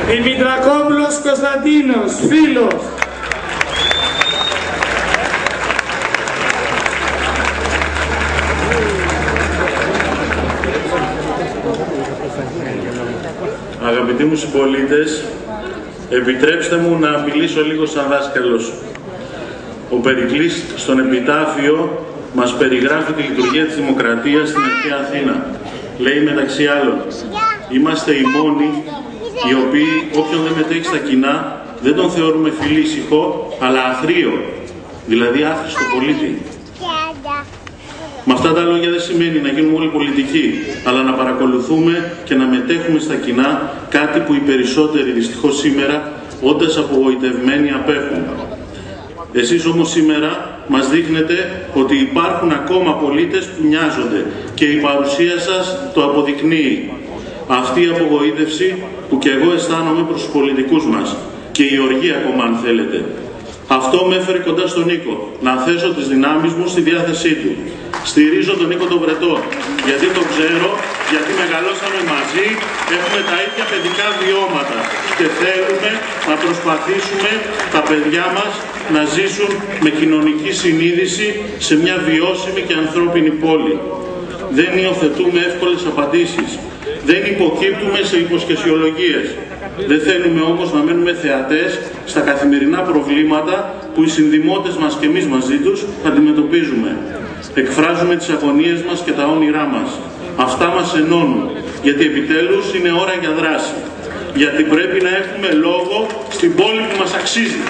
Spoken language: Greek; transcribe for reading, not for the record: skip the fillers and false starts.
Δημητρακόπουλος Κωνσταντίνος, φίλος. Αγαπητοί μου συμπολίτες, επιτρέψτε μου να μιλήσω λίγο σαν δάσκαλος. Ο Περικλής στον επιτάφιο μας περιγράφει τη λειτουργία της δημοκρατίας στην αρχαία Αθήνα. Λέει μεταξύ άλλων, είμαστε οι μόνοι οι οποίοι όποιον δεν μετέχει στα κοινά δεν τον θεωρούμε φιλήσυχο, αλλά αθρείο, δηλαδή άχρηστο πολίτη. Με αυτά τα λόγια δεν σημαίνει να γίνουμε όλοι πολιτικοί, αλλά να παρακολουθούμε και να μετέχουμε στα κοινά, κάτι που οι περισσότεροι δυστυχώς σήμερα, όντας απογοητευμένοι, απέχουν. Εσείς όμως σήμερα μας δείχνετε ότι υπάρχουν ακόμα πολίτες που νοιάζονται και η παρουσία σας το αποδεικνύει. Αυτή η απογοήτευση που και εγώ αισθάνομαι προς τους πολιτικούς μας και η οργή ακόμα αν θέλετε. Αυτό με έφερε κοντά στον Νίκο, να θέσω τις δυνάμεις μου στη διάθεσή του. Στηρίζω τον Νίκο τον Βρετό, γιατί τον ξέρω, γιατί μεγαλώσαμε μαζί, έχουμε τα ίδια παιδικά βιώματα και θέλουμε να προσπαθήσουμε τα παιδιά μας να ζήσουν με κοινωνική συνείδηση σε μια βιώσιμη και ανθρώπινη πόλη. Δεν υιοθετούμε εύκολες απαντήσεις, δεν υποκύπτουμε σε υποσχεσιολογίες. Δεν θέλουμε όμως να μένουμε θεατές στα καθημερινά προβλήματα που οι συνδημότες μας και εμείς μαζί τους αντιμετωπίζουμε. Εκφράζουμε τις αγωνίες μας και τα όνειρά μας. Αυτά μας ενώνουν, γιατί επιτέλους είναι ώρα για δράση. Γιατί πρέπει να έχουμε λόγο στην πόλη που μας αξίζει.